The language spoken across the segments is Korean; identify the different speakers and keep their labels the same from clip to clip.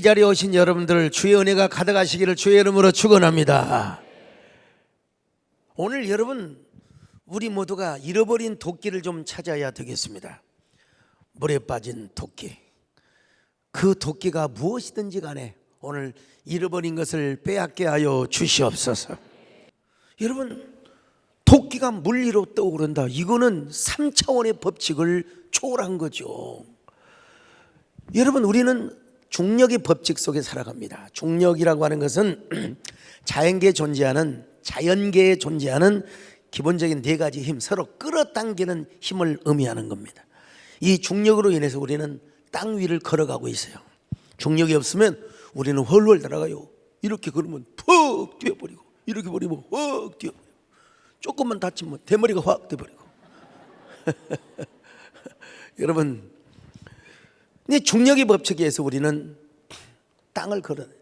Speaker 1: 자리에 오신 여러분들 주의 은혜가 가득하시기를 주의 이름으로 축원합니다. 오늘 여러분 우리 모두가 잃어버린 도끼를 좀 찾아야 되겠습니다. 물에 빠진 도끼. 그 도끼가 무엇이든지 간에 오늘 잃어버린 것을 빼앗게 하여 주시옵소서. 여러분, 도끼가 물 위로 떠오른다. 이거는 3차원의 법칙을 초월한 거죠. 여러분, 우리는 중력의 법칙 속에 살아갑니다. 중력이라고 하는 것은 자연계에 존재하는 기본적인 네 가지 힘, 서로 끌어당기는 힘을 의미하는 겁니다. 이 중력으로 인해서 우리는 땅 위를 걸어가고 있어요. 중력이 없으면 우리는 헐헐 날아가요. 이렇게 걸으면 푹 뛰어버리고, 이렇게 버리면 확 뛰어버리고, 조금만 다치면 대머리가 확 돼버리고. 여러분, 근데 중력의 법칙에 의해서 우리는 땅을 걸어내요.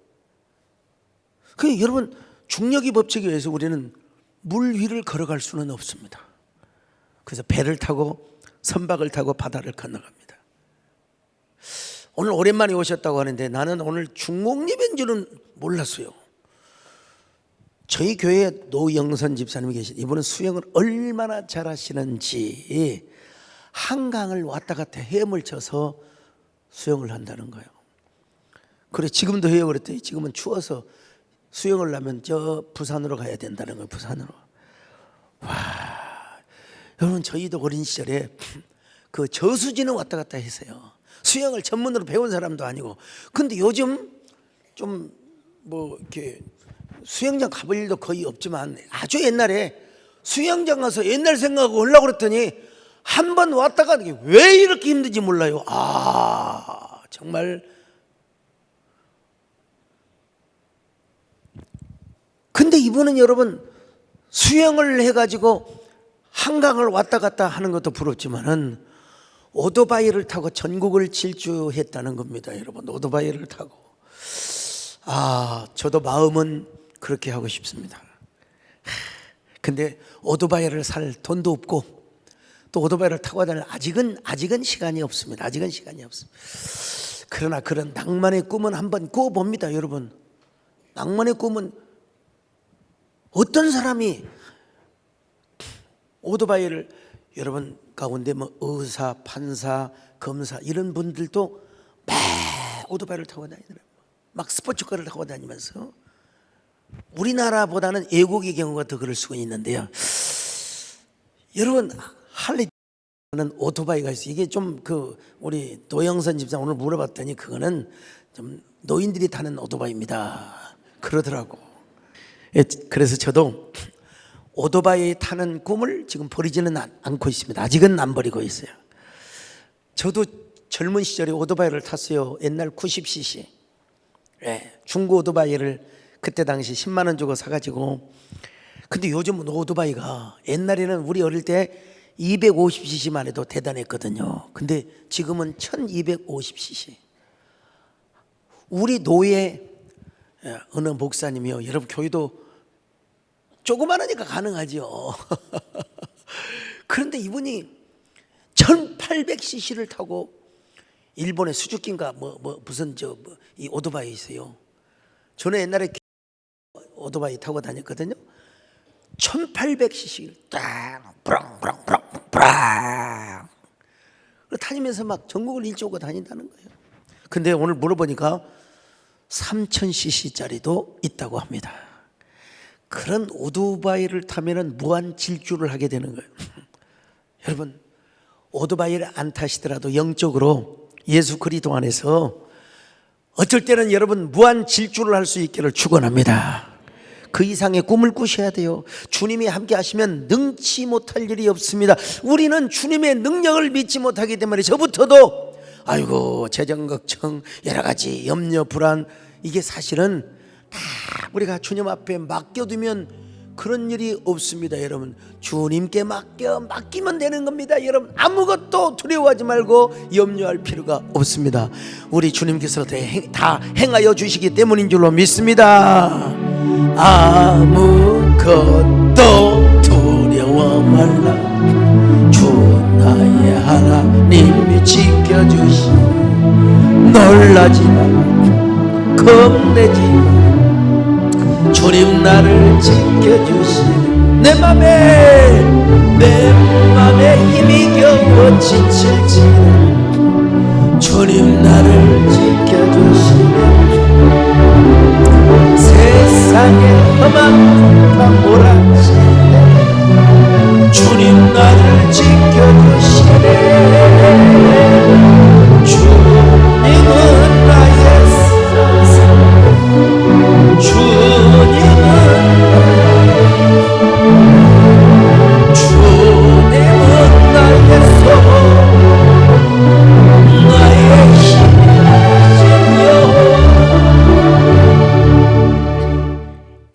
Speaker 1: 그러니까 여러분, 중력의 법칙에 의해서 우리는 물 위를 걸어갈 수는 없습니다. 그래서 배를 타고 선박을 타고 바다를 건너갑니다. 오늘 오랜만에 오셨다고 하는데 나는 오늘 중공예배인 줄은 몰랐어요. 저희 교회에 노영선 집사님이 계신 이분은 수영을 얼마나 잘하시는지 한강을 왔다 갔다 헤엄을 쳐서 수영을 한다는 거예요. 그래 지금도 해요. 그랬더니 지금은 추워서 수영을 하면 저 부산으로 가야 된다는 거예요. 부산으로. 와, 여러분 저희도 어린 시절에 그 저수지는 왔다 갔다 했어요. 수영을 전문으로 배운 사람도 아니고. 근데 요즘 좀 뭐 이렇게 수영장 가볼 일도 거의 없지만 아주 옛날에 수영장 가서 옛날 생각하고 오려고 그랬더니 한 번 왔다 가는 게 왜 이렇게 힘든지 몰라요. 아, 정말. 근데 이분은 여러분 수영을 해가지고 한강을 왔다 갔다 하는 것도 부럽지만은 오토바이를 타고 전국을 질주했다는 겁니다. 여러분, 오토바이를 타고. 아, 저도 마음은 그렇게 하고 싶습니다. 근데 오토바이를 살 돈도 없고 또 오토바이를 타고 다닐 아직은 시간이 없습니다. 아직은 시간이 없습니다. 그러나 그런 낭만의 꿈은 한번 꾸어봅니다. 여러분, 낭만의 꿈은 어떤 사람이 오토바이를, 여러분 가운데 뭐 의사, 판사, 검사 이런 분들도 막 오토바이를 타고 다니더라고요. 막 스포츠카를 타고 다니면서. 우리나라보다는 외국의 경우가 더 그럴 수가 있는데요. 여러분, 할리는 오토바이가 있어요. 이게 좀 우리 노영선 집사 오늘 물어봤더니 그거는 좀 노인들이 타는 오토바이입니다 그러더라고. 그래서 저도 오토바이 타는 꿈을 지금 버리지는 않고 있습니다. 아직은 안 버리고 있어요. 저도 젊은 시절에 오토바이를 탔어요. 옛날 90cc 중고 오토바이를 그때 당시 10만 원 주고 사가지고. 근데 요즘은 오토바이가, 옛날에는 우리 어릴 때 250cc만 해도 대단했거든요. 근데 지금은 1250cc. 우리 노예 어느 목사님이요, 여러분 교회도 조그마하니까 가능하죠. 그런데 이분이 1800cc를 타고 일본의 수주키인가 무슨 이 오토바이 있어요. 저는 옛날에 오토바이 타고 다녔거든요. 1800cc를 딱 브랑브랑브랑 다니면서 막 전국을 일주고 다닌다는 거예요. 근데 오늘 물어보니까 3000cc짜리도 있다고 합니다. 그런 오토바이를 타면은 무한 질주를 하게 되는 거예요. 여러분, 오토바이를 안 타시더라도 영적으로 예수 그리스도 안에서 어쩔 때는 여러분 무한 질주를 할 수 있기를 축원합니다. 그 이상의 꿈을 꾸셔야 돼요. 주님이 함께 하시면 능치 못할 일이 없습니다. 우리는 주님의 능력을 믿지 못하기 때문에 저부터도 아이고 재정 걱정, 여러 가지 염려 불안, 이게 사실은 다 우리가 주님 앞에 맡겨두면 그런 일이 없습니다. 여러분, 주님께 맡기면 되는 겁니다. 여러분, 아무것도 두려워하지 말고 염려할 필요가 없습니다. 우리 주님께서 다 행하여 주시기 때문인 줄로 믿습니다. 아무것도 두려워 말라. 주 나의 하나님이 지켜주시니 놀라지 말라. 겁내지 마. 주님 나를 지켜주시네. 내 맘에 힘이 겨워 지칠지라도 주님 나를 지켜주시네. 세상에 험한 다 몰아치네. 주님 나를 지켜주시네. 주님은 나의 산성, 주님은 나의 소원, 나의 힘이시여.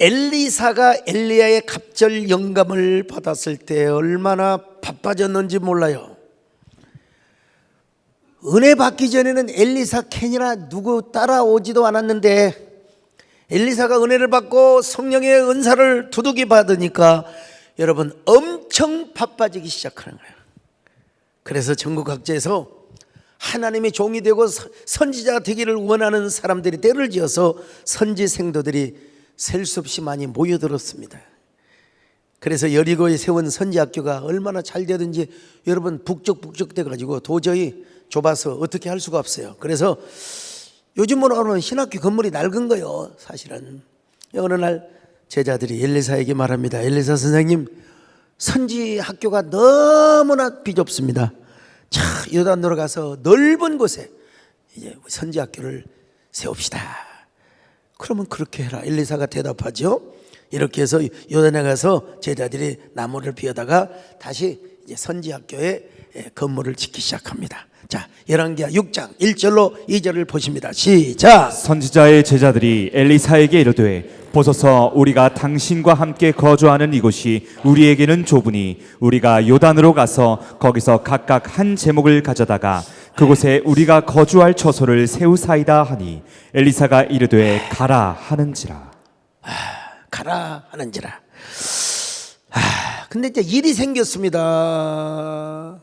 Speaker 1: 엘리사가 엘리야의 갑절 영감을 받았을 때 얼마나 바빠졌는지 몰라요. 은혜 받기 전에는 엘리사 캔이나 누구 따라오지도 않았는데 엘리사가 은혜를 받고 성령의 은사를 두둑이 받으니까 여러분 엄청 바빠지기 시작하는 거예요. 그래서 전국 각지에서 하나님의 종이 되고 선지자가 되기를 원하는 사람들이 때를 지어서 선지 생도들이 셀 수 없이 많이 모여들었습니다. 그래서 여리고에 세운 선지학교가 얼마나 잘 되든지 여러분 북적북적 돼가지고 도저히 좁아서 어떻게 할 수가 없어요. 그래서 요즘으로는 신학교 건물이 낡은 거예요. 사실은 어느 날 제자들이 엘리사에게 말합니다. 엘리사 선생님, 선지학교가 너무나 비좁습니다. 자, 요단으로 가서 넓은 곳에 이제 선지학교를 세웁시다. 그러면 그렇게 해라. 엘리사가 대답하죠. 이렇게 해서 요단에 가서 제자들이 나무를 비워다가 다시 이제 선지학교의 건물을 짓기 시작합니다. 자, 열왕기하 6장 1절로 2절을 보십니다. 시작.
Speaker 2: 선지자의 제자들이 엘리사에게 이르되 보소서, 우리가 당신과 함께 거주하는 이곳이 우리에게는 좁으니 우리가 요단으로 가서 거기서 각각 한 제목을 가져다가 그곳에 우리가 거주할 처소를 세우사이다 하니 엘리사가 이르되 가라 하는지라.
Speaker 1: 가라 하는지라. 근데 이제 일이 생겼습니다.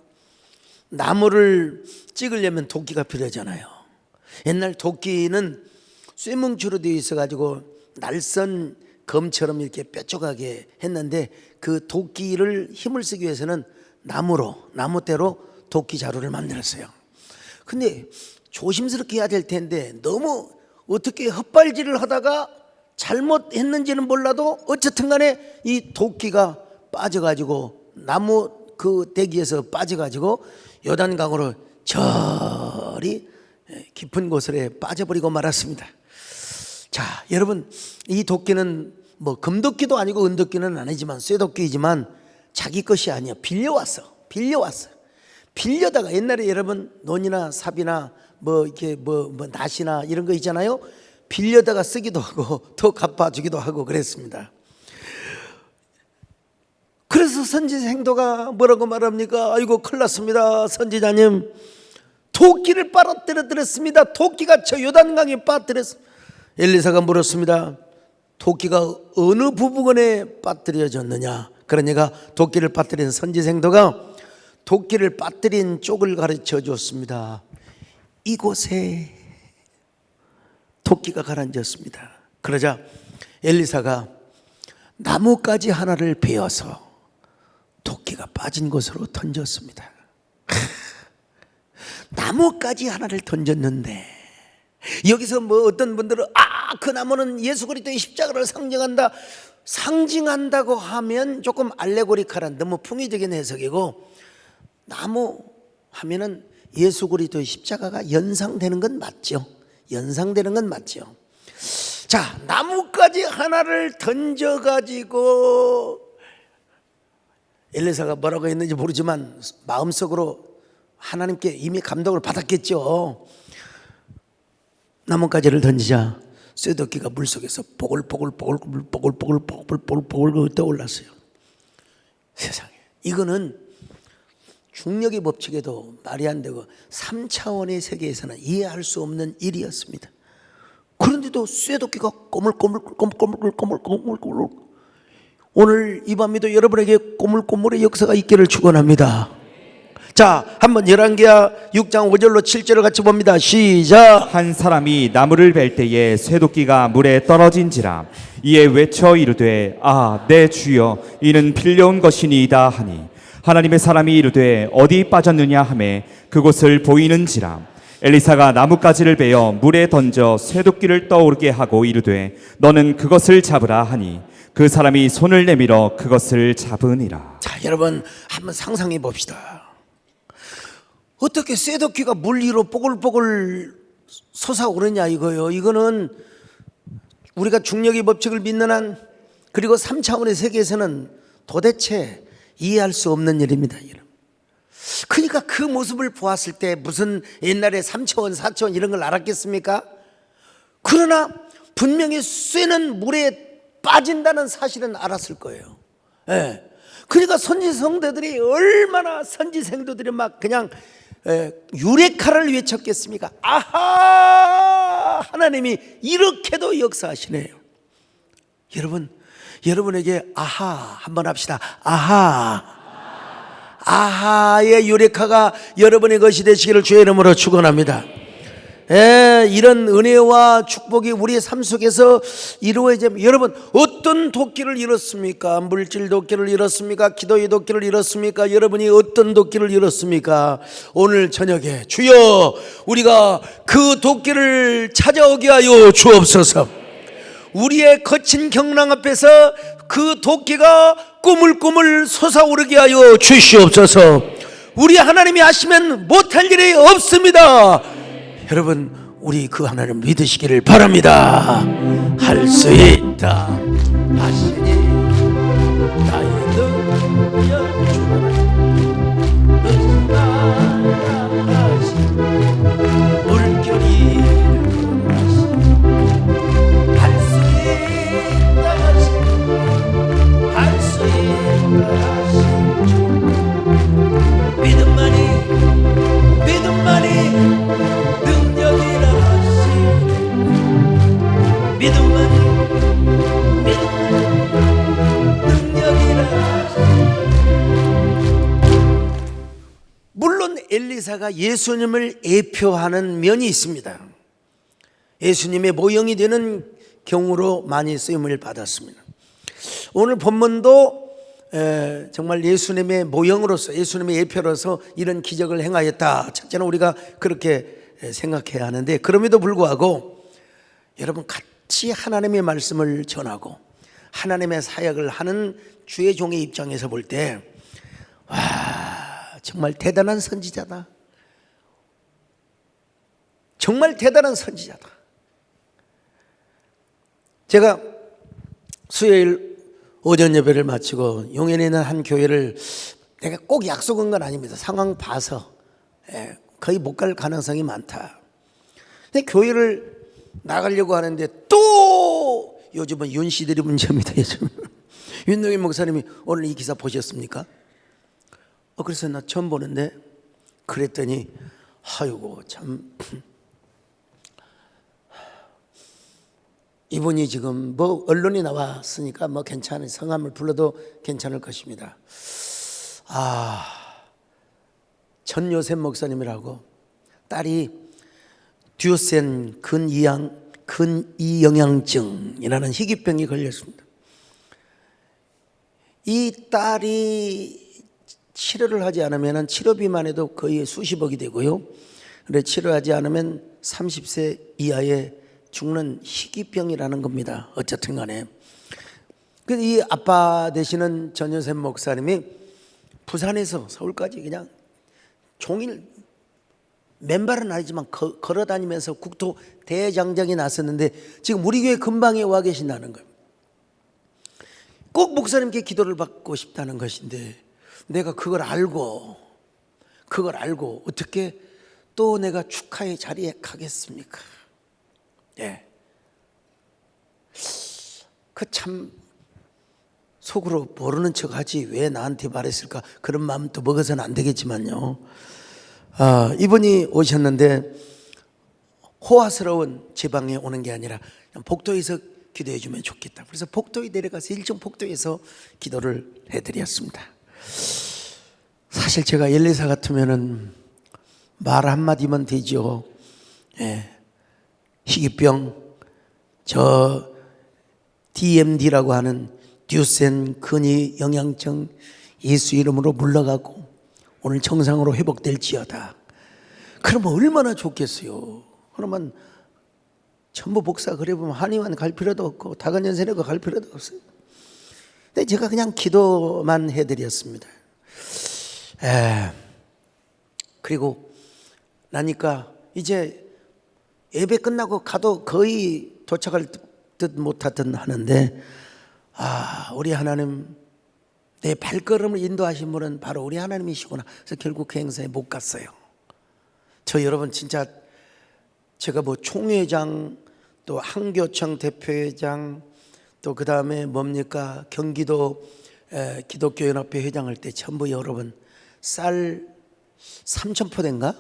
Speaker 1: 나무를 찍으려면 도끼가 필요하잖아요. 옛날 도끼는 쇠뭉치로 되어 있어가지고 날선 검처럼 이렇게 뾰족하게 했는데 그 도끼를 힘을 쓰기 위해서는 나무대로 도끼 자루를 만들었어요. 근데 조심스럽게 해야 될 텐데 너무 어떻게 헛발질을 하다가 잘못했는지는 몰라도 어쨌든 간에 이 도끼가 빠져가지고 나무 그 대기에서 빠져가지고 요단강으로 저리 깊은 곳으로 빠져버리고 말았습니다. 자, 여러분, 이 도끼는 뭐 금도끼도 아니고 은도끼는 아니지만 쇠도끼이지만 자기 것이 아니야. 빌려왔어. 빌려다가 옛날에 여러분 논이나 삽이나 뭐 이렇게 뭐 낫이나 이런 거 있잖아요. 빌려다가 쓰기도 하고 더 갚아주기도 하고 그랬습니다. 그래서 선지 생도가 뭐라고 말합니까? 아이고 큰일 났습니다. 선지자님, 도끼를 빠뜨렸습니다. 도끼가 저 요단강에 빠뜨렸습니다. 엘리사가 물었습니다. 도끼가 어느 부분에 빠뜨려졌느냐? 그러니까 도끼를 빠뜨린 선지 생도가 도끼를 빠뜨린 쪽을 가르쳐 줬습니다. 이곳에 도끼가 가라앉았습니다. 그러자 엘리사가 나뭇가지 하나를 베어서 도끼가 빠진 곳으로 던졌습니다. 나뭇가지 하나를 던졌는데 여기서 뭐 어떤 분들은 그 나무는 예수 그리스도의 십자가를 상징한다고 하면 조금 알레고리칼한 너무 풍의적인 해석이고, 나무 하면은 예수 그리스도의 십자가가 연상되는 건 맞죠. 자, 나뭇가지 하나를 던져가지고 엘리사가 뭐라고 했는지 모르지만 마음속으로 하나님께 이미 감동을 받았겠죠. 나뭇가지를 던지자 쇠도끼가 물속에서 보글보글 떠올랐어요. 세상에, 이거는 중력의 법칙에도 말이 안 되고 3차원의 세계에서는 이해할 수 없는 일이었습니다. 그런데도 쇠도끼가 꼬물꼬물 오늘 이 밤에도 여러분에게 꼬물꼬물의 역사가 있기를 축원합니다. 자, 한번 열왕기하 6장 5절로 7절을 같이 봅니다. 시작.
Speaker 2: 한 사람이 나무를 벨 때에 쇠도끼가 물에 떨어진지라 이에 외쳐 이르되 아 내 주여 이는 빌려온 것이니이다 하니 하나님의 사람이 이르되 어디 빠졌느냐 하매 그곳을 보이는지라 엘리사가 나뭇가지를 베어 물에 던져 쇠도끼를 떠오르게 하고 이르되 너는 그것을 잡으라 하니 그 사람이 손을 내밀어 그것을 잡으니라.
Speaker 1: 자, 여러분 한번 상상해 봅시다. 어떻게 쇠도끼가 물 위로 뽀글뽀글 솟아오르냐 이거요. 이거는 우리가 중력의 법칙을 믿는 한, 그리고 3차원의 세계에서는 도대체 이해할 수 없는 일입니다. 그러니까 그 모습을 보았을 때 무슨 옛날에 3차원 4차원 이런 걸 알았겠습니까? 그러나 분명히 쇠는 물에 빠진다는 사실은 알았을 거예요. 예. 그러니까 선지성도들이 얼마나 선지생도들이 막 그냥 유레카를 외쳤겠습니까? 아하, 하나님이 이렇게도 역사하시네요. 여러분, 여러분에게 아하 한번 합시다. 아하, 아하의 유레카가 여러분의 것이 되시기를 주의 이름으로 축원합니다. 이런 은혜와 축복이 우리의 삶 속에서 이루어지면, 여러분 어떤 도끼를 잃었습니까? 물질 도끼를 잃었습니까? 기도의 도끼를 잃었습니까? 여러분이 어떤 도끼를 잃었습니까? 오늘 저녁에 주여 우리가 그 도끼를 찾아오게 하여 주옵소서. 우리의 거친 경랑 앞에서 그 도끼가 꾸물꾸물 솟아오르게 하여 주시옵소서. 우리 하나님이 하시면 못할 일이 없습니다. 여러분 우리 그 하나님을 믿으시기를 바랍니다. 할 수 있다 하시니 나의 능력 주라 하시니 물결이 할 수 있다 하시니 할 수 있다 하시니 믿음만이 물론 엘리사가 예수님을 예표하는 면이 있습니다. 예수님의 모형이 되는 경우로 많이 쓰임을 받았습니다. 오늘 본문도 정말 예수님의 모형으로서, 예수님의 예표로서 이런 기적을 행하였다. 첫째는 우리가 그렇게 생각해야 하는데, 그럼에도 불구하고 여러분 같이 하나님의 말씀을 전하고 하나님의 사역을 하는 주의 종의 입장에서 볼 때, 와, 정말 대단한 선지자다. 정말 대단한 선지자다. 제가 수요일 오전 예배를 마치고 용인에 있는 한 교회를, 내가 꼭 약속한 건 아닙니다. 상황 봐서 거의 못 갈 가능성이 많다. 근데 교회를 나가려고 하는데 또 요즘은 윤씨들이 문제입니다. 요즘 윤동희 목사님이 오늘 이 기사 보셨습니까? 그래서 나 처음 보는데, 그랬더니 아이고 참, 이분이 지금 뭐 언론이 나왔으니까 뭐 괜찮은, 성함을 불러도 괜찮을 것입니다. 전요셉 목사님이라고, 딸이 듀오센 근이영양증이라는 희귀병이 걸렸습니다. 이 딸이 치료를 하지 않으면 치료비만 해도 거의 수십억이 되고요. 그런데 치료하지 않으면 30세 이하에 죽는 희귀병이라는 겁니다. 어쨌든 간에. 이 아빠 되시는 전요셉 목사님이 부산에서 서울까지 그냥 종일, 맨발은 아니지만 걸어 다니면서 국토 대장정이 났었는데, 지금 우리 교회 근방에 와 계신다는 거예요. 꼭 목사님께 기도를 받고 싶다는 것인데, 내가 그걸 알고 어떻게 또 내가 축하의 자리에 가겠습니까? 그 참 속으로 모르는 척하지 왜 나한테 말했을까, 그런 마음도 먹어서는 안 되겠지만요. 이분이 오셨는데 호화스러운 제 방에 오는 게 아니라 그냥 복도에서 기도해 주면 좋겠다. 그래서 복도에 내려가서 1층 복도에서 기도를 해드렸습니다. 사실 제가 엘리사 같으면은 말 한마디면 되죠. 예. 희귀병, 저 DMD라고 하는 듀센 근위 영양증 예수 이름으로 물러가고 오늘 정상으로 회복될지어다. 그러면 얼마나 좋겠어요. 그러면 전부 복사 그래 보면 한의원 갈 필요도 없고 다간연세내가 갈 필요도 없어요. 근데 제가 그냥 기도만 해드렸습니다. 그리고 나니까 이제 예배 끝나고 가도 거의 도착할 듯 못하든 하는데 우리 하나님 내 발걸음을 인도하신 분은 바로 우리 하나님이시구나. 그래서 결국 그 행사에 못 갔어요. 저 여러분 진짜 제가 뭐 총회장 또 한교청 대표회장 또 그 다음에 뭡니까 경기도 기독교연합회 회장할 때 전부 여러분 쌀 3,000포대인가?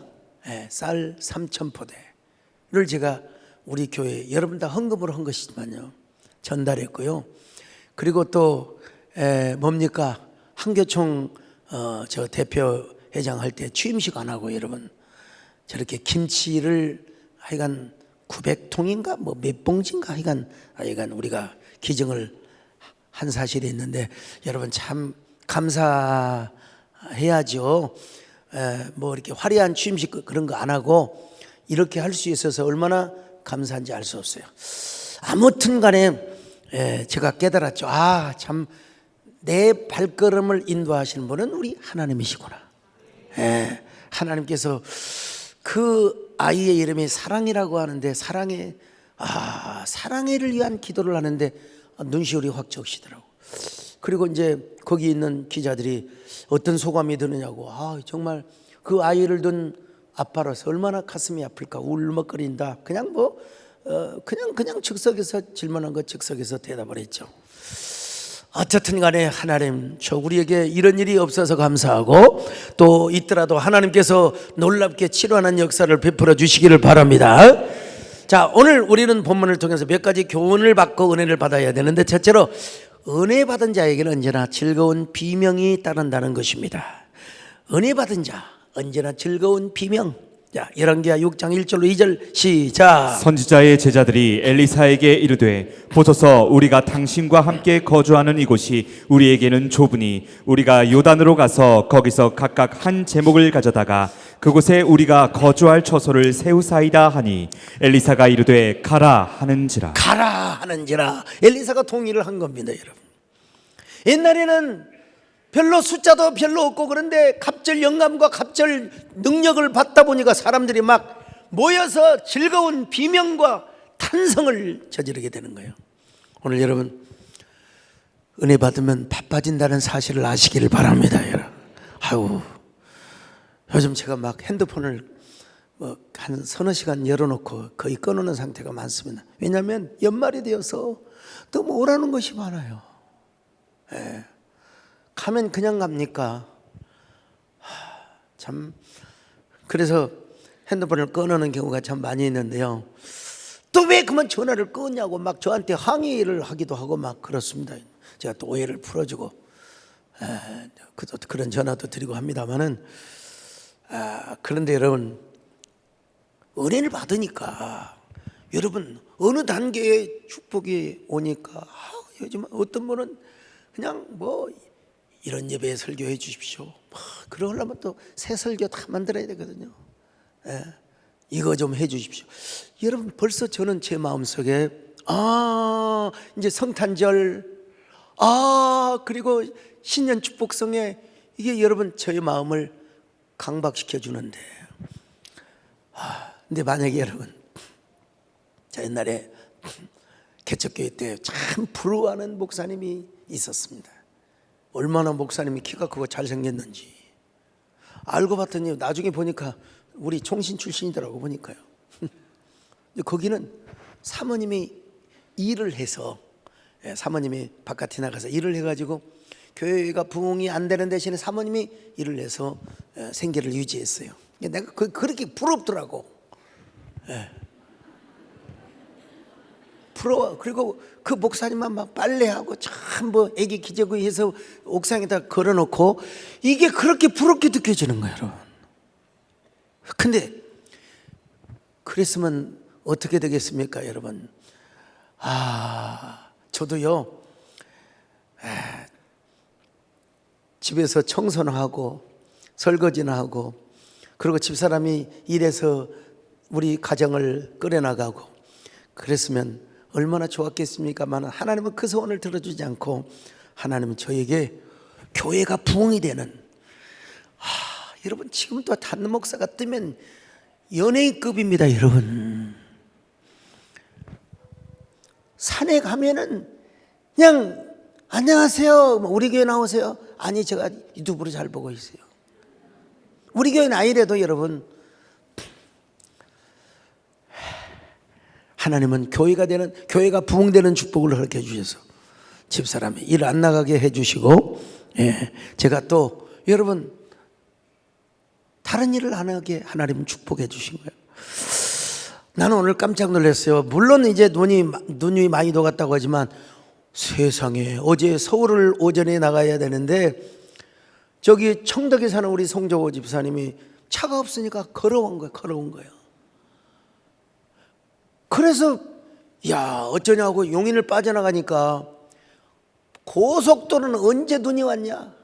Speaker 1: 쌀 3,000포대를 제가 우리 교회 여러분 다 헌금으로 한 것이지만요 전달했고요. 그리고 또 뭡니까 한교총 저 대표회장 할 때 취임식 안 하고 여러분 저렇게 김치를 하여간 900통인가 뭐 몇 봉지인가 하여간 우리가 기증을 한 사실이 있는데 여러분 참 감사해야죠. 뭐 이렇게 화려한 취임식 그런 거 안 하고 이렇게 할 수 있어서 얼마나 감사한지 알 수 없어요. 아무튼 간에 제가 깨달았죠. 참 내 발걸음을 인도하시는 분은 우리 하나님이시구나. 하나님께서 그 아이의 이름이 사랑이라고 하는데 사랑해를 위한 기도를 하는데 눈시울이 확 적시더라고. 그리고 이제 거기 있는 기자들이 어떤 소감이 드느냐고. 정말 그 아이를 둔 아빠로서 얼마나 가슴이 아플까. 울먹거린다. 그냥 그냥 즉석에서 질문한 거 즉석에서 대답을 했죠. 어쨌든 간에 하나님 우리에게 이런 일이 없어서 감사하고 또 있더라도 하나님께서 놀랍게 치료하는 역사를 베풀어 주시기를 바랍니다. 자, 오늘 우리는 본문을 통해서 몇 가지 교훈을 받고 은혜를 받아야 되는데 첫째로 은혜 받은 자에게는 언제나 즐거운 비명이 따른다는 것입니다. 은혜 받은 자 언제나 즐거운 비명. 자, 열왕기하 6장 1절로 2절 시작.
Speaker 2: 선지자의 제자들이 엘리사에게 이르되 보소서 우리가 당신과 함께 거주하는 이곳이 우리에게는 좁으니 우리가 요단으로 가서 거기서 각각 한 제목을 가져다가 그곳에 우리가 거주할 처소를 세우사이다 하니 엘리사가 이르되 가라 하는지라.
Speaker 1: 엘리사가 동의를 한 겁니다. 여러분 옛날에는 별로 숫자도 별로 없고 그런데 갑절 영감과 갑절 능력을 받다 보니까 사람들이 막 모여서 즐거운 비명과 탄성을 저지르게 되는 거예요. 오늘 여러분 은혜 받으면 바빠진다는 사실을 아시기를 바랍니다. 여러분 요즘 제가 막 핸드폰을 한 서너 시간 열어놓고 거의 꺼놓는 상태가 많습니다. 왜냐하면 연말이 되어서 너무 오라는 것이 많아요. 가면 그냥 갑니까? 참 그래서 핸드폰을 꺼놓는 경우가 참 많이 있는데요. 또 왜 그만 전화를 끊냐고 막 저한테 항의를 하기도 하고 막 그렇습니다. 제가 또 오해를 풀어주고 그런 전화도 드리고 합니다만은 그런데 여러분 은혜를 받으니까 여러분 어느 단계의 축복이 오니까 요즘 어떤 분은 그냥 이런 예배에 설교해 주십시오. 그러려면 또 새 설교 다 만들어야 되거든요. 이거 좀 해 주십시오. 여러분 벌써 저는 제 마음속에 이제 성탄절 그리고 신년 축복성에 이게 여러분 저의 마음을 강박시켜 주는데 근데 만약에 여러분 자 옛날에 개척교회 때 참 부러워하는 목사님이 있었습니다. 얼마나 목사님이 키가 크고 잘생겼는지 알고 봤더니 나중에 보니까 우리 총신 출신이더라고 보니까요. 거기는 사모님이 일을 해서 사모님이 바깥에 나가서 일을 해가지고 교회가 부흥이 안 되는 대신에 사모님이 일을 해서 생계를 유지했어요. 내가 그렇게 부럽더라고. 부러워. 그리고 그 목사님만 막 빨래하고 참 뭐 애기 기저귀 해서 옥상에다 걸어놓고 이게 그렇게 부럽게 느껴지는 거예요, 여러분. 근데 그랬으면 어떻게 되겠습니까, 여러분? 저도요, 집에서 청소는 하고 설거지는 하고 그리고 집사람이 일해서 우리 가정을 끌어나가고 그랬으면 얼마나 좋았겠습니까만 하나님은 그 소원을 들어주지 않고 하나님은 저에게 교회가 부흥이 되는 여러분 지금도 단임 목사가 뜨면 연예인급입니다, 여러분. 산에 가면은 그냥 안녕하세요, 우리 교회 나오세요. 아니 제가 유튜브로 잘 보고 있어요. 우리 교회는 아니래도 여러분 하나님은 교회가 부흥되는 축복을 그렇게 해주셔서 집사람이 일 안 나가게 해주시고, 제가 또 여러분 다른 일을 안 하게 하나님은 축복해 주신 거예요. 나는 오늘 깜짝 놀랐어요. 물론 이제 눈이 많이 녹았다고 하지만 세상에 어제 서울을 오전에 나가야 되는데 저기 청덕에 사는 우리 송정호 집사님이 차가 없으니까 걸어온 거예요. 그래서 야 어쩌냐고 용인을 빠져나가니까 고속도로는 언제 눈이 왔냐.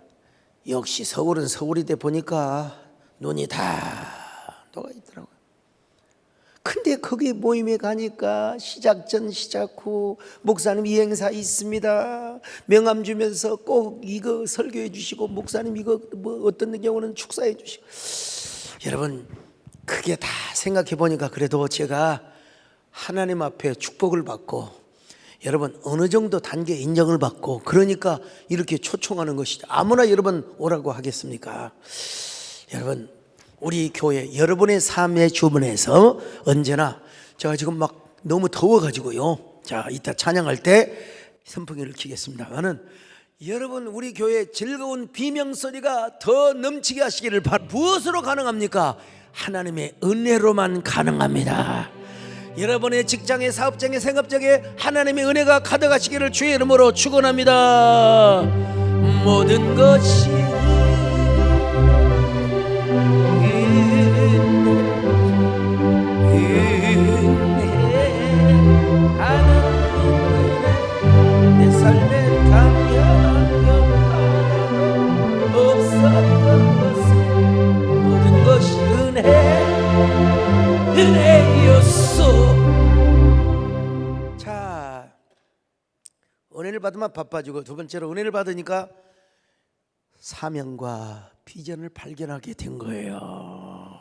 Speaker 1: 역시 서울은 서울이돼 보니까 눈이 다 녹아 있더라고요. 근데 거기 모임에 가니까 시작 전 시작 후 목사님 이 행사 있습니다, 명함 주면서 꼭 이거 설교해 주시고 목사님 이거 뭐 어떤 경우는 축사해 주시고. 여러분 그게 다 생각해 보니까 그래도 제가 하나님 앞에 축복을 받고 여러분 어느 정도 단계 인정을 받고 그러니까 이렇게 초청하는 것이죠. 아무나 여러분 오라고 하겠습니까? 여러분 우리 교회 여러분의 삶의 주변에서 언제나 제가 지금 막 너무 더워가지고요. 자 이따 찬양할 때 선풍기를 켜겠습니다만은 여러분 우리 교회 즐거운 비명소리가 더 넘치게 하시기를 바랍니다. 무엇으로 가능합니까? 하나님의 은혜로만 가능합니다. 여러분의 직장에 사업장에 생업장에 하나님의 은혜가 가득하시기를 주의 이름으로 축원합니다. 모든 것이 내 삶에 당연한 것 없었던 것은 모든 것이 은혜였소. 자, 은혜를 받으면 바빠지고 두 번째로 은혜를 받으니까 사명과 비전을 발견하게 된 거예요.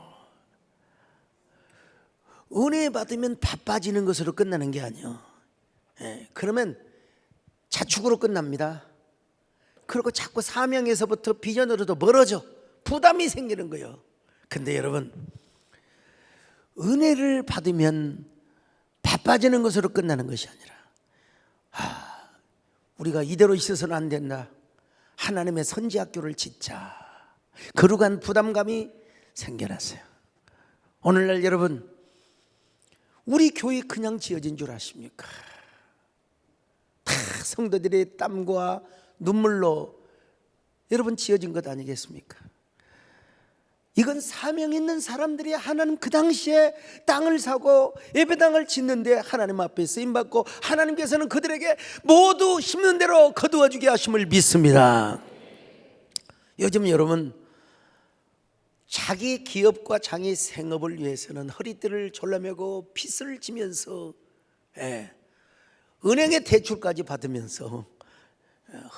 Speaker 1: 은혜 받으면 바빠지는 것으로 끝나는 게 아니에요. 그러면 자축으로 끝납니다. 그리고 자꾸 사명에서부터 비전으로도 멀어져 부담이 생기는 거예요. 근데 여러분 은혜를 받으면 바빠지는 것으로 끝나는 것이 아니라 우리가 이대로 있어서는 안 된다. 하나님의 선지학교를 짓자. 거룩한 부담감이 생겨났어요. 오늘날 여러분 우리 교회 그냥 지어진 줄 아십니까? 다 성도들의 땀과 눈물로 여러분 지어진 것 아니겠습니까? 이건 사명 있는 사람들이 하나님 그 당시에 땅을 사고 예배당을 짓는데 하나님 앞에 쓰임받고 하나님께서는 그들에게 모두 심는 대로 거두어주게 하심을 믿습니다. 요즘 여러분 자기 기업과 자기 생업을 위해서는 허리띠를 졸라매고 빚을 지면서 은행에 대출까지 받으면서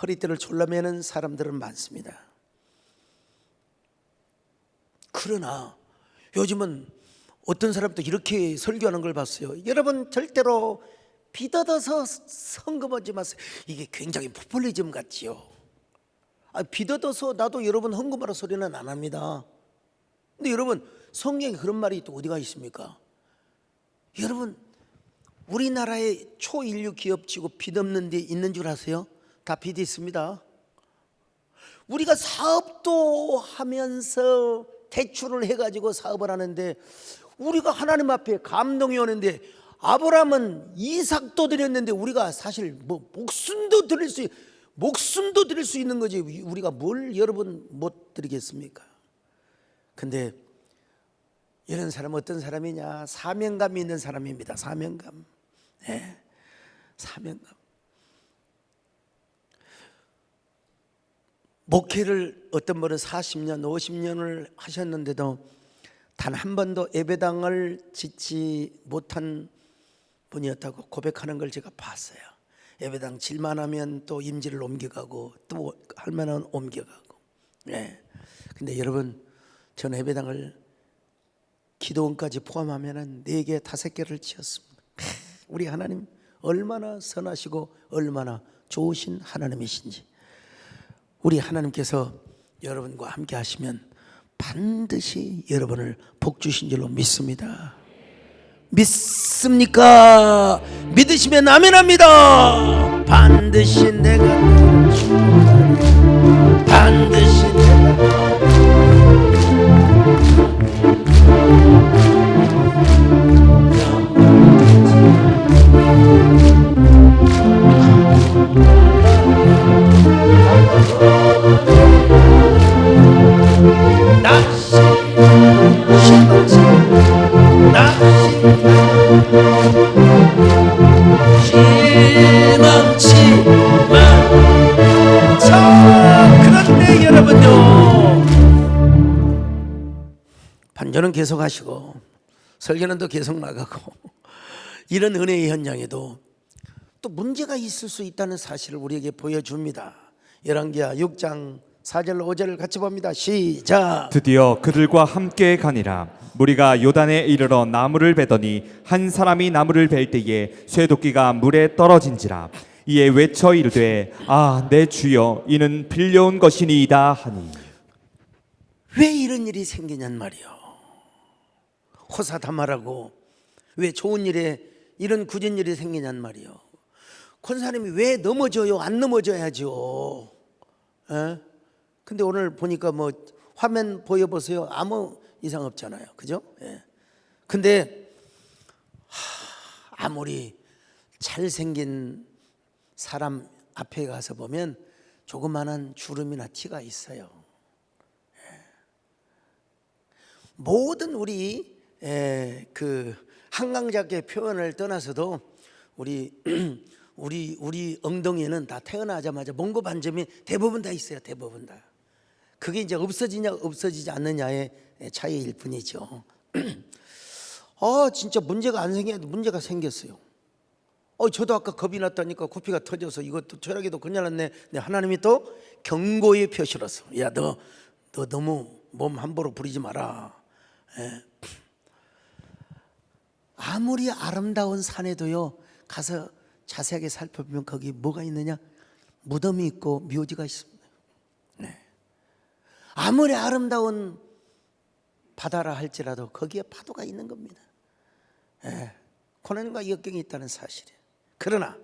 Speaker 1: 허리띠를 졸라매는 사람들은 많습니다. 그러나 요즘은 어떤 사람도 이렇게 설교하는 걸 봤어요. 여러분 절대로 빚어서 헌금하지 마세요. 이게 굉장히 포퓰리즘 같지요. 빚어서 나도 여러분 헌금하라 소리는 안 합니다. 근데 여러분 성경에 그런 말이 또 어디가 있습니까? 여러분 우리나라의 초인류 기업치고 빚 없는 데 있는 줄 아세요? 다 빚이 있습니다. 우리가 사업도 하면서 대출을 해가지고 사업을 하는데 우리가 하나님 앞에 감동이 오는데 아브라함은 이삭도 드렸는데 우리가 사실 뭐 목숨도 드릴 수 있는 거지. 우리가 뭘 여러분 못 드리겠습니까? 근데 이런 사람은 어떤 사람이냐? 사명감이 있는 사람입니다. 사명감. 네. 사명감. 목회를 어떤 분은 40년, 50년을 하셨는데도 단 한 번도 예배당을 짓지 못한 분이었다고 고백하는 걸 제가 봤어요. 예배당 질만 하면 또 임지를 옮겨가고 또 할만한 옮겨가고. 네. 근데 여러분, 저는 예배당을 기도원까지 포함하면 4개, 5개를 지었습니다. 우리 하나님 얼마나 선하시고 얼마나 좋으신 하나님이신지. 우리 하나님께서 여러분과 함께 하시면 반드시 여러분을 복 주신 줄로 믿습니다. 믿습니까? 믿으시면 아멘합니다. 반드시 내가 너를 축복하리. 반드시 내가 그런데 여러분요, 반전은 계속 하시고 설교는 또 계속 나가고 이런 은혜의 현장에도 또 문제가 있을 수 있다는 사실을 우리에게 보여줍니다. 열왕기하 6장 4절 5절을 같이 봅니다. 시작.
Speaker 2: 드디어 그들과 함께 가니라. 무리가 요단에 이르러 나무를 베더니 한 사람이 나무를 벨 때에 쇠도끼가 물에 떨어진지라. 이에 외쳐 이르되 아 내 주여 이는 빌려온 것이니이다 하니.
Speaker 1: 왜 이런 일이 생기냔 말이요. 호사다마라고 왜 좋은 일에 이런 굳은 일이 생기냔 말이요. 권사님이 왜 넘어져요? 안 넘어져야죠. 에? 근데 오늘 보니까 뭐 화면 보여보세요. 아무 이상 없잖아요. 그죠? 예. 근데 아무리 잘생긴 사람 앞에 가서 보면 조그마한 주름이나 티가 있어요. 예. 모든 우리 그 한강작의 표현을 떠나서도 우리 엉덩이에는 다 태어나자마자 몽고 반점이 대부분 다 있어요. 대부분 다. 그게 이제 없어지냐 없어지지 않느냐의 차이일 뿐이죠. 진짜 문제가 안 생겼는데 문제가 생겼어요. 저도 아까 겁이 났다니까 코피가 터져서 이것도 저녁에도 큰일 났네. 하나님이 또 경고의 표시로서 야 너 너무 몸 함부로 부리지 마라. 아무리 아름다운 산에도요 가서 자세하게 살펴보면 거기 뭐가 있느냐? 무덤이 있고 묘지가 있습니다. 네. 아무리 아름다운 바다라 할지라도 거기에 파도가 있는 겁니다. 고난과 역경이 있다는 사실이에요. 그러나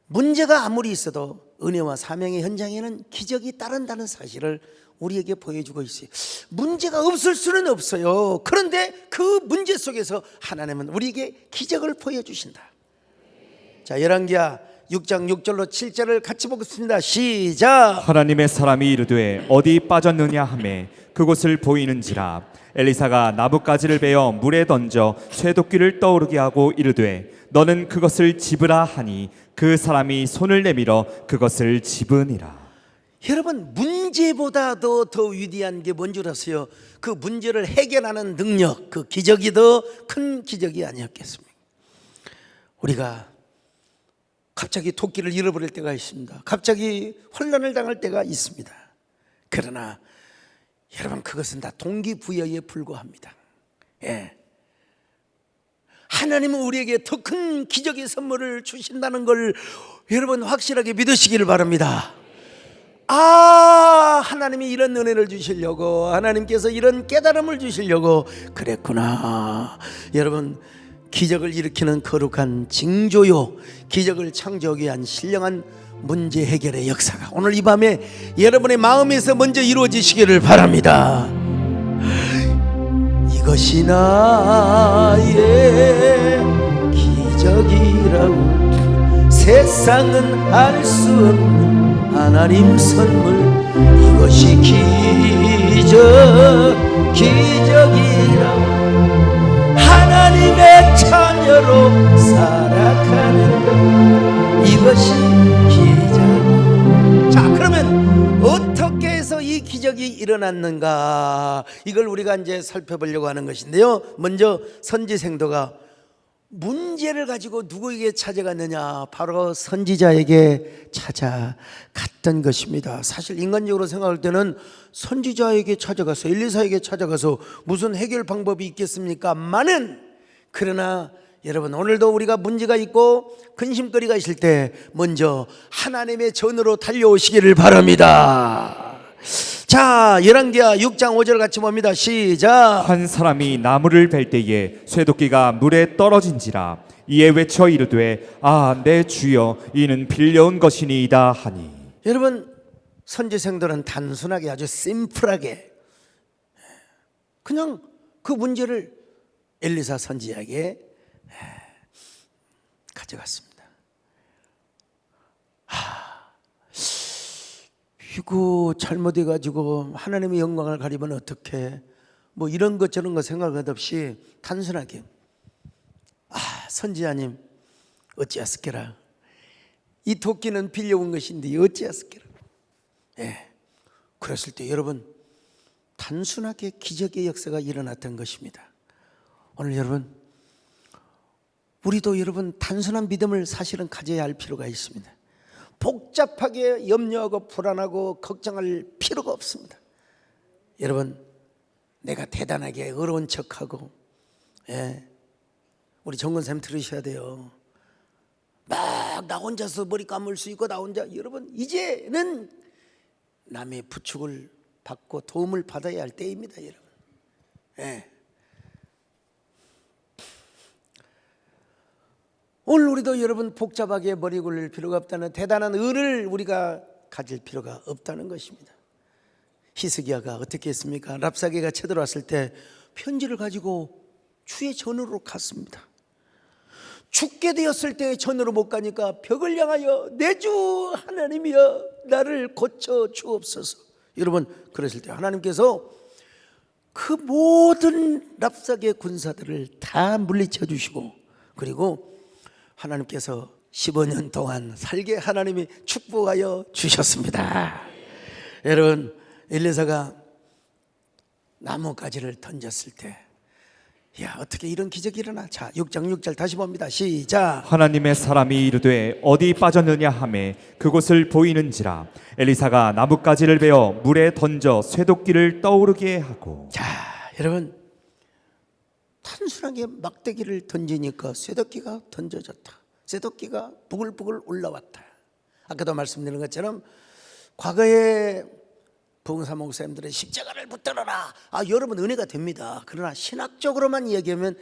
Speaker 1: 문제가 아무리 있어도 은혜와 사명의 현장에는 기적이 따른다는 사실을 우리에게 보여주고 있어요. 문제가 없을 수는 없어요. 그런데 그 문제 속에서 하나님은 우리에게 기적을 보여주신다. 자, 열왕기하 6장 6절로 7절을 같이 보겠습니다. 시작.
Speaker 2: 하나님의 사람이 이르되 어디 빠졌느냐 하매 그곳을 보이는지라. 엘리사가 나뭇가지를 베어 물에 던져 쇠도끼를 떠오르게 하고 이르되 너는 그것을 집으라 하니 그 사람이 손을 내밀어 그것을 집으니라.
Speaker 1: 여러분, 문제보다도 더 위대한 게 뭔 줄 아세요? 그 문제를 해결하는 능력, 그 기적이 더 큰 기적이 아니었겠습니까? 우리가 갑자기 토끼를 잃어버릴 때가 있습니다. 갑자기 환난을 당할 때가 있습니다. 그러나 여러분, 그것은 다 동기부여에 불과합니다. 하나님은 우리에게 더 큰 기적의 선물을 주신다는 걸 여러분 확실하게 믿으시기를 바랍니다. 하나님이 이런 은혜를 주시려고, 하나님께서 이런 깨달음을 주시려고 그랬구나. 여러분, 기적을 일으키는 거룩한 징조요, 기적을 창조하기 위한 신령한 문제 해결의 역사가 오늘 이 밤에 여러분의 마음에서 먼저 이루어지시기를 바랍니다. 이것이 나의 기적이라고 세상은 알 수 없는 하나님 선물 이것이 기적이라고 하나님의 자녀로 살아가는 것 이것이 기적. 자, 그러면 어떻게 해서 이 기적이 일어났는가 이걸 우리가 이제 살펴보려고 하는 것인데요. 먼저 선지생도가 문제를 가지고 누구에게 찾아갔느냐? 바로 선지자에게 찾아갔던 것입니다. 사실 인간적으로 생각할 때는 선지자에게 찾아가서 엘리사에게 찾아가서 무슨 해결 방법이 있겠습니까? 많은 그러나 여러분 오늘도 우리가 문제가 있고 근심거리가 있을 때 먼저 하나님의 전으로 달려오시기를 바랍니다. 자, 열왕기하 6장 5절 같이 봅니다. 시작.
Speaker 2: 한 사람이 나무를 벨 때에 쇠도끼가 물에 떨어진지라 이에 외쳐 이르되 아 내 주여 이는 빌려온 것이니이다 하니.
Speaker 1: 여러분 선지생들은 단순하게 아주 심플하게 그냥 그 문제를 엘리사 선지자에게 가져갔습니다. 이거 잘못해가지고 하나님의 영광을 가리면 어떡해? 뭐 이런 것 저런 거 생각 없이 단순하게 선지자님 어찌하스께라 이 도끼는 빌려온 것인데 어찌하스께라. 그랬을 때 여러분 단순하게 기적의 역사가 일어났던 것입니다. 오늘 여러분 우리도 여러분 단순한 믿음을 사실은 가져야 할 필요가 있습니다. 복잡하게 염려하고 불안하고 걱정할 필요가 없습니다. 여러분 내가 대단하게 어려운 척하고 우리 정건쌤 들으셔야 돼요. 막 나 혼자서 머리 감을 수 있고 나 혼자 여러분 이제는 남의 부축을 받고 도움을 받아야 할 때입니다. 여러분 오늘 우리도 여러분 복잡하게 머리 굴릴 필요가 없다는 대단한 의를 우리가 가질 필요가 없다는 것입니다. 히스기야가 어떻게 했습니까? 랍사게가 쳐들어왔을 때 편지를 가지고 주의 전으로 갔습니다. 죽게 되었을 때 전으로 못 가니까 벽을 향하여 내 주 하나님이여 나를 고쳐 주옵소서. 여러분 그랬을 때 하나님께서 그 모든 랍사게 군사들을 다 물리쳐 주시고 그리고 하나님께서 15년 동안 살게 하나님이 축복하여 주셨습니다. 여러분 엘리사가 나뭇가지를 던졌을 때 어떻게 이런 기적이 일어나? 자 6장 6절 다시 봅니다. 시작.
Speaker 2: 하나님의 사람이 이르되 어디 빠졌느냐 하매 그곳을 보이는지라 엘리사가 나뭇가지를 베어 물에 던져 쇠도끼를 떠오르게 하고.
Speaker 1: 자 여러분 단순하게 막대기를 던지니까 쇠도끼가 던져졌다. 쇠도끼가 부글부글 올라왔다. 아까도 말씀드린 것처럼 과거에 부흥사 목사님들의 십자가를 붙들어라. 여러분 은혜가 됩니다. 그러나 신학적으로만 이야기하면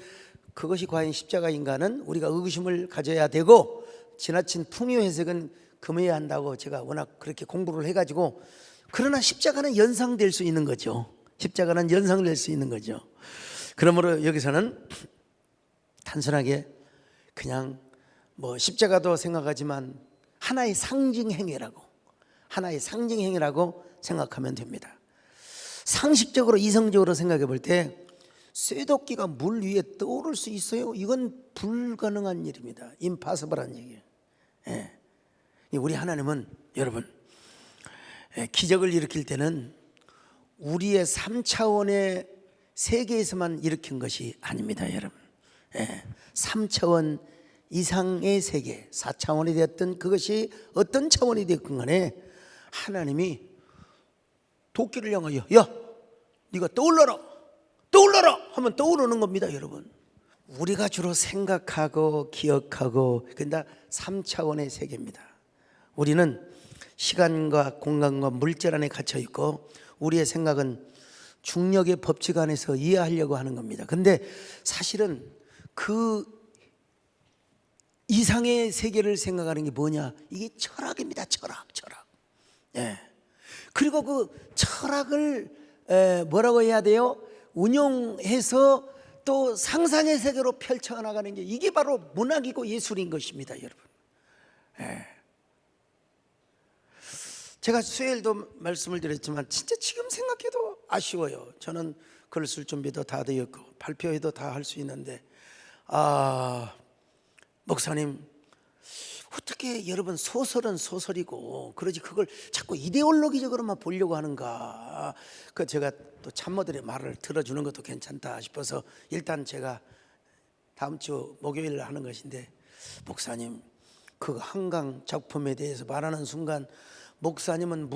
Speaker 1: 그것이 과연 십자가인가는 우리가 의구심을 가져야 되고 지나친 풍요 해석은 금해야 한다고 제가 워낙 그렇게 공부를 해가지고 그러나 십자가는 연상될 수 있는 거죠. 십자가는 연상될 수 있는 거죠. 그러므로 여기서는 단순하게 그냥 뭐 십자가도 생각하지만 하나의 상징 행위라고 생각하면 됩니다. 상식적으로 이성적으로 생각해 볼 때 쇠도끼가 물 위에 떠오를 수 있어요? 이건 불가능한 일입니다. 임파서블한 얘기예요. 우리 하나님은 여러분 기적을 일으킬 때는 우리의 3차원의 세계에서만 일으킨 것이 아닙니다. 여러분 3차원 이상의 세계 4차원이 되었던 그것이 어떤 차원이 되었건 간에 하나님이 도끼를 향하여 야 네가 떠올라라 하면 떠오르는 겁니다. 여러분 우리가 주로 생각하고 기억하고 근데 3차원의 세계입니다. 우리는 시간과 공간과 물질 안에 갇혀 있고 우리의 생각은 중력의 법칙 안에서 이해하려고 하는 겁니다. 근데 사실은 그 이상의 세계를 생각하는 게 뭐냐? 이게 철학입니다. 철학. 그리고 그 철학을 뭐라고 해야 돼요? 운용해서 또 상상의 세계로 펼쳐나가는 게 이게 바로 문학이고 예술인 것입니다, 여러분. 제가 수요일도 말씀을 드렸지만 진짜 지금 생각해도 아쉬워요. 저는 글 쓸 준비도 다 되었고 발표회도 다 할 수 있는데 목사님 어떻게 여러분 소설은 소설이고 그러지 그걸 자꾸 이데올로기적으로만 보려고 하는가. 그 제가 또 참모들의 말을 들어주는 것도 괜찮다 싶어서 일단 제가 다음 주 목요일 하는 것인데, 목사님 그 한강 작품에 대해서 말하는 순간 목사님은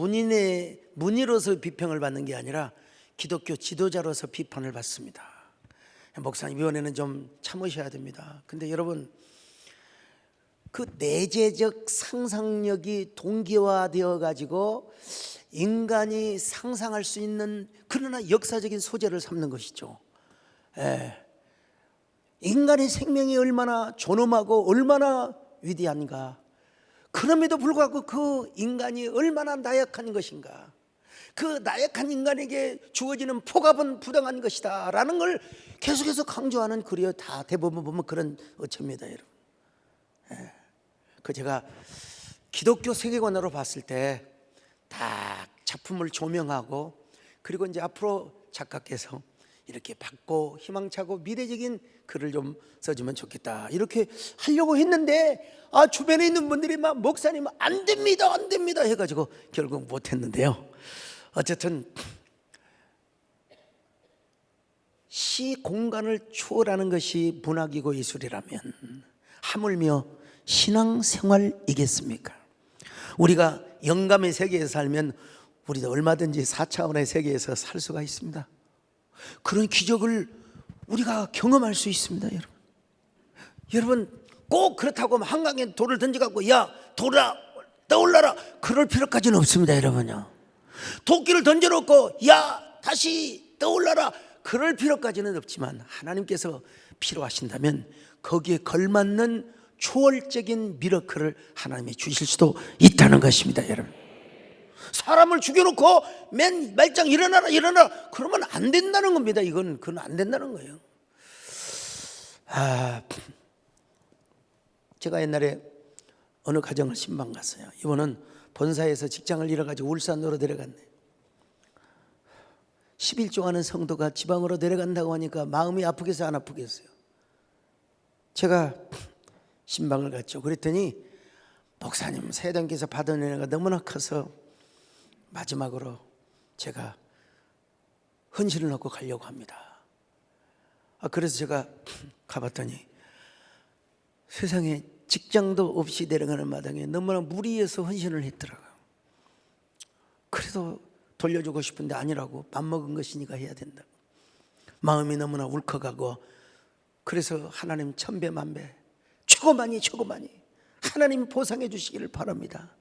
Speaker 1: 문의로서 비평을 받는 게 아니라 기독교 지도자로서 비판을 받습니다. 목사님 이번에는 좀 참으셔야 됩니다. 근데 여러분 그 내재적 상상력이 동기화되어 가지고 인간이 상상할 수 있는 그러나 역사적인 소재를 삼는 것이죠. 인간의 생명이 얼마나 존엄하고 얼마나 위대한가. 그럼에도 불구하고 그 인간이 얼마나 나약한 것인가. 그 나약한 인간에게 주어지는 폭압은 부당한 것이다 라는 걸 계속해서 강조하는 글이요. 다 대부분 보면 그런 어처입니다, 여러분. 그 제가 기독교 세계관으로 봤을 때 딱 작품을 조명하고, 그리고 이제 앞으로 작가께서 이렇게 밝고 희망차고 미래적인 글을 좀 써주면 좋겠다 이렇게 하려고 했는데 주변에 있는 분들이 막 목사님 안 됩니다 안 됩니다 해가지고 결국 못했는데요. 어쨌든 시 공간을 초월하는 것이 문학이고 예술이라면 하물며 신앙생활이겠습니까? 우리가 영감의 세계에서 살면 우리도 얼마든지 4차원의 세계에서 살 수가 있습니다. 그런 기적을 우리가 경험할 수 있습니다, 여러분. 여러분 꼭 그렇다고 한강에 돌을 던져갖고 야 돌아 떠올라라 그럴 필요까지는 없습니다, 여러분요. 도끼를 던져놓고 야 다시 떠올라라 그럴 필요까지는 없지만 하나님께서 필요하신다면 거기에 걸맞는 초월적인 미러클을 하나님이 주실 수도 있다는 것입니다, 여러분. 사람을 죽여놓고 맨 말짱 일어나라 일어나라 그러면 안 된다는 겁니다. 그건 안 된다는 거예요. 제가 옛날에 어느 가정을 신방 갔어요. 이번은 본사에서 직장을 잃어가지고 울산으로 내려갔네. 11조 하는 성도가 지방으로 내려간다고 하니까 마음이 아프겠어요, 안 아프겠어요? 제가 신방을 갔죠. 그랬더니 목사님 세단께서 받은 은혜가 너무나 커서 마지막으로 제가 헌신을 넣고 가려고 합니다. 그래서 제가 가봤더니 세상에 직장도 없이 내려가는 마당에 너무나 무리해서 헌신을 했더라고요. 그래도 돌려주고 싶은데 아니라고, 맘먹은 것이니까 해야 된다. 마음이 너무나 울컥하고, 그래서 하나님 천배 만배 최고 많이 하나님 보상해 주시기를 바랍니다.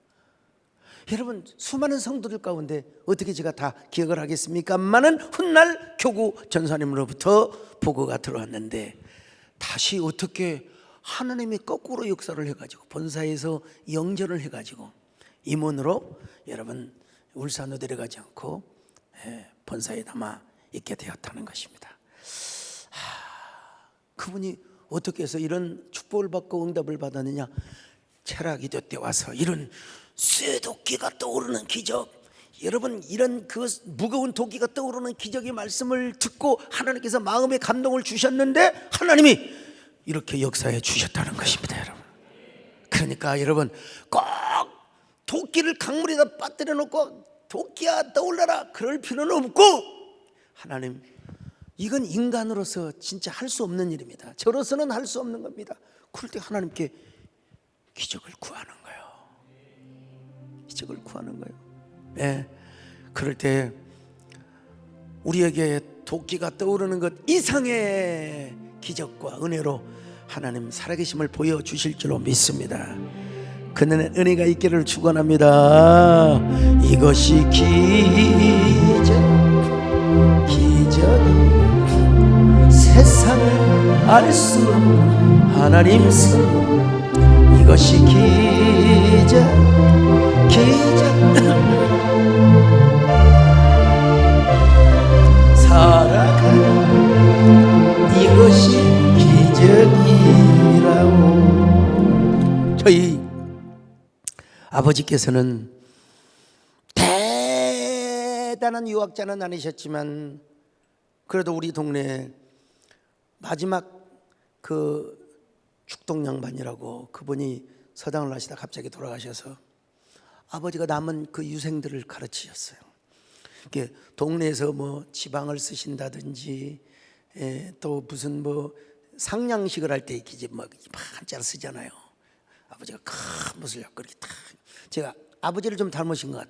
Speaker 1: 여러분 수많은 성도들 가운데 어떻게 제가 다 기억을 하겠습니까만은 훗날 교구 전사님으로부터 보고가 들어왔는데 다시 어떻게 하나님이 거꾸로 역사를 해가지고 본사에서 영전을 해가지고 임원으로 여러분 울산으로 내려가지 않고 본사에 남아 있게 되었다는 것입니다. 그분이 어떻게 해서 이런 축복을 받고 응답을 받았느냐. 철학기도 때 와서 이런 쇠도끼가 떠오르는 기적, 여러분 이런 그 무거운 도끼가 떠오르는 기적의 말씀을 듣고 하나님께서 마음의 감동을 주셨는데 하나님이 이렇게 역사해 주셨다는 것입니다, 여러분. 그러니까 여러분 꼭 도끼를 강물에다 빠뜨려 놓고 도끼야 떠올라라 그럴 필요는 없고, 하나님 이건 인간으로서 진짜 할 수 없는 일입니다. 저로서는 할 수 없는 겁니다. 그럴 때 하나님께 기적을 구하는 거예요. 기적을 구하는 거예요. 그럴 때 우리에게 도끼가 떠오르는 것 이상의 기적과 은혜로 하나님 살아계심을 보여주실 줄로 믿습니다. 그는 은혜가 있기를 축원합니다. 이것이 기적이 세상을 알 수 없는 하나님 성, 이것이 기적 살아가는 아버지께서는 대단한 유학자는 아니셨지만 그래도 우리 동네에 마지막 그 축동 양반이라고 그분이 서당을 하시다 갑자기 돌아가셔서 아버지가 남은 그 유생들을 가르치셨어요. 이게 동네에서 뭐 지방을 쓰신다든지 또 무슨 뭐 상냥식을 할 때 이렇게 막 한자를 쓰잖아요. 아버지가 큰 못을 잡고 이렇게 딱 제가 아버지를 좀 닮으신 것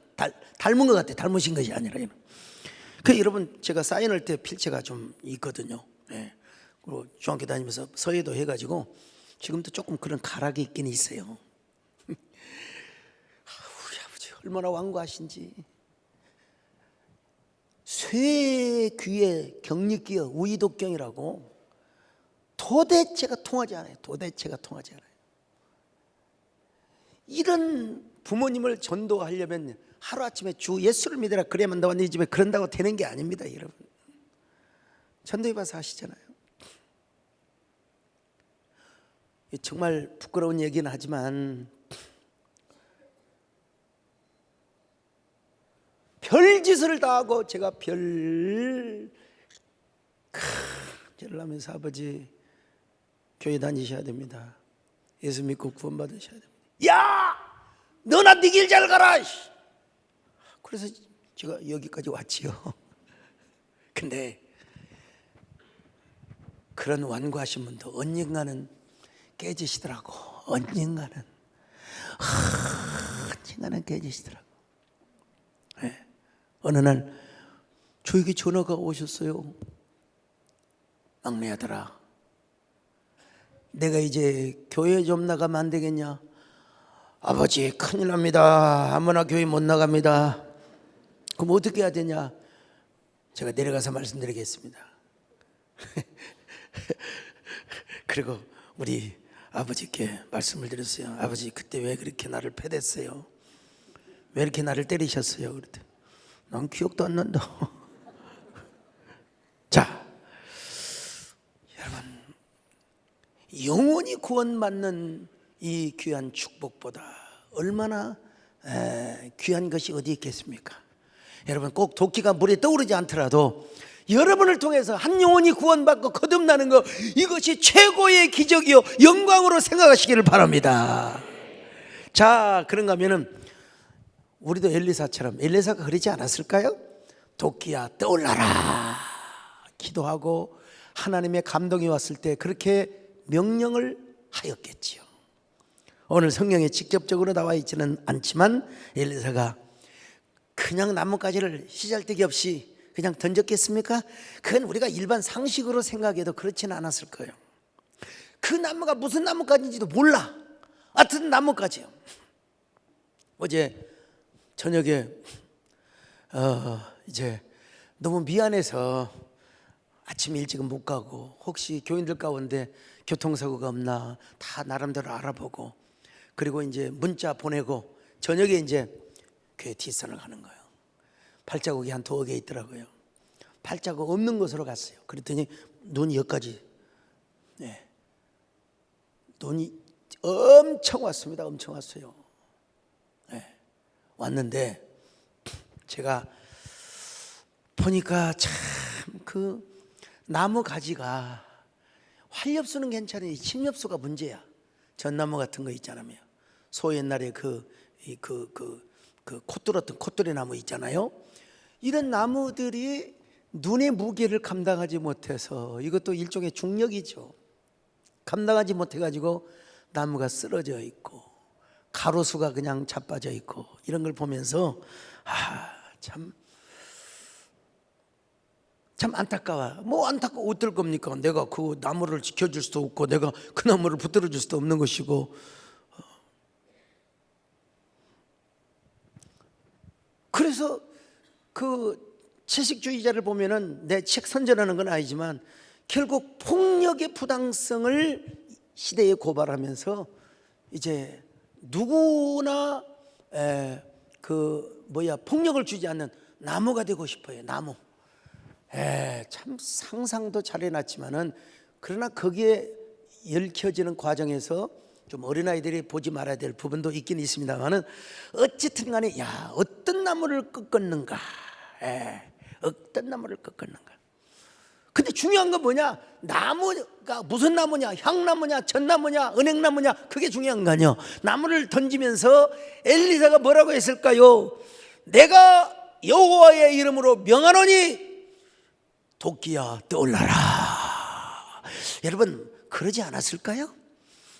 Speaker 1: 닮은 것 같아. 닮으신 것이 아니라 그 여러분 제가 사인할 때 필체가 좀 있거든요. 그리고 중학교 다니면서 서예도 해가지고 지금도 조금 그런 가락이 있긴 있어요. 우리 아버지 얼마나 완고하신지. 쇠귀의 경리기어 우이독경이라고 도대체가 통하지 않아요. 도대체가 통하지 않아요. 이런 부모님을 전도하려면 하루아침에 주 예수를 믿으라 그래야만 너와 네 집에 그런다고 되는 게 아닙니다. 여러분 전도해봐서 아시잖아요. 정말 부끄러운 얘기는 하지만 별짓을 다 하고 제가 절을 하면서 아버지 교회 다니셔야 됩니다. 예수 믿고 구원 받으셔야 됩니다. 야! 너나 네 길 잘 가라! 그래서 제가 여기까지 왔지요. 근데 그런 완고하신 분도 언젠가는 깨지시더라고. 언젠가는 깨지시더라고. 어느 날 저에게 전화가 오셨어요. 막내 아들아, 내가 이제 교회 좀 나가면 안 되겠냐? 아버지 큰일 납니다. 아무나 교회 못 나갑니다. 그럼 어떻게 해야 되냐? 제가 내려가서 말씀드리겠습니다. 그리고 우리 아버지께 말씀을 드렸어요. 아버지 그때 왜 그렇게 나를 패댔어요? 왜 이렇게 나를 때리셨어요? 그랬더니 난 기억도 안 난다. 자, 여러분 영원히 구원받는 이 귀한 축복보다 얼마나 귀한 것이 어디 있겠습니까? 여러분 꼭 도끼가 물에 떠오르지 않더라도 여러분을 통해서 한 영혼이 구원받고 거듭나는 것, 이것이 최고의 기적이요 영광으로 생각하시기를 바랍니다. 자, 그런가 하면은 우리도 엘리사가 그러지 않았을까요? 도끼야 떠올라라 기도하고 하나님의 감동이 왔을 때 그렇게 명령을 하였겠지요. 오늘 성경에 직접적으로 나와 있지는 않지만 엘리사가 그냥 나뭇가지를 시잘데기 없이 그냥 던졌겠습니까? 그건 우리가 일반 상식으로 생각해도 그렇지는 않았을 거예요. 그 나무가 무슨 나뭇가지인지도 몰라. 하여튼 나뭇가지요. 어제 저녁에 이제 너무 미안해서 아침 일찍은 못 가고 혹시 교인들 가운데 교통사고가 없나 다 나름대로 알아보고 그리고 이제 문자 보내고 저녁에 이제 교회 뒷산을 가는 거예요. 발자국이 한 2개 있더라고요. 발자국 없는 곳으로 갔어요. 그랬더니 눈이 여기까지 눈이 엄청 왔습니다. 엄청 왔어요. 왔는데 제가 보니까 참 그 나무 가지가 활엽수는 괜찮은데 침엽수가 문제야. 전나무 같은 거 있잖아요. 소 옛날에 그 콧뚫었던 콧뚜레 나무 있잖아요. 이런 나무들이 눈의 무게를 감당하지 못해서 이것도 일종의 중력이죠. 감당하지 못해가지고 나무가 쓰러져 있고 가로수가 그냥 자빠져 있고 이런 걸 보면서 참 안타까워. 뭐 안타까워 어떨 겁니까? 내가 그 나무를 지켜줄 수도 없고 내가 그 나무를 붙들어 줄 수도 없는 것이고. 그래서 그 채식주의자를 보면은 내 책 선전하는 건 아니지만 결국 폭력의 부당성을 시대에 고발하면서 이제 누구나 폭력을 주지 않는 나무가 되고 싶어요. 나무. 참 상상도 잘 해놨지만은 그러나 거기에 얽혀지는 과정에서 좀 어린아이들이 보지 말아야 될 부분도 있긴 있습니다만은 어쨌든 간에 야 어떤 나무를 꺾었는가, 어떤 나무를 꺾었는가. 근데 중요한 건 뭐냐? 나무가 무슨 나무냐? 향나무냐? 전나무냐? 은행나무냐? 그게 중요한 거 아니야. 나무를 던지면서 엘리사가 뭐라고 했을까요? 내가 여호와의 이름으로 명하노니 도끼야 떠올라라. 여러분 그러지 않았을까요?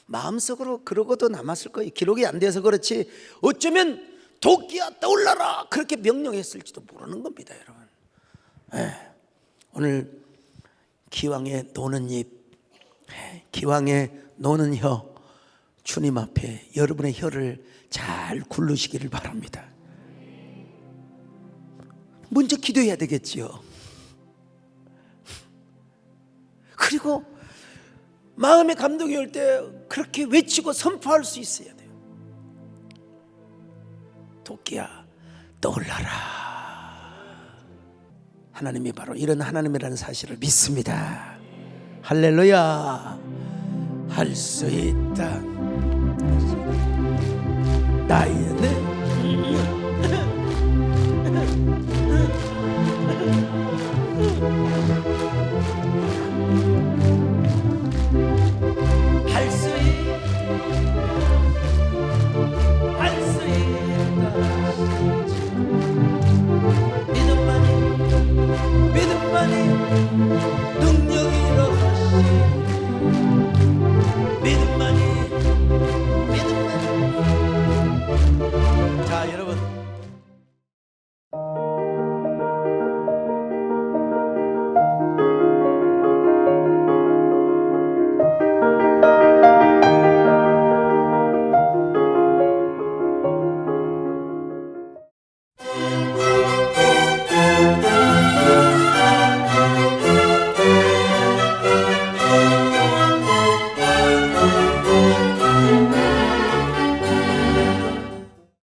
Speaker 1: 마음속으로 그러고도 남았을 거예요. 기록이 안 돼서 그렇지 어쩌면 도끼야 떠올라라 그렇게 명령했을지도 모르는 겁니다, 여러분. 오늘 기왕에 노는 입, 기왕에 노는 혀, 주님 앞에 여러분의 혀를 잘 굴르시기를 바랍니다. 먼저 기도해야 되겠지요. 그리고 마음의 감동이 올 때 그렇게 외치고 선포할 수 있어야 돼요. 도끼야 떠올라라. 하나님이 바로 이런 하나님이라는 사실을 믿습니다. 할렐루야. 할 수 있다. 나의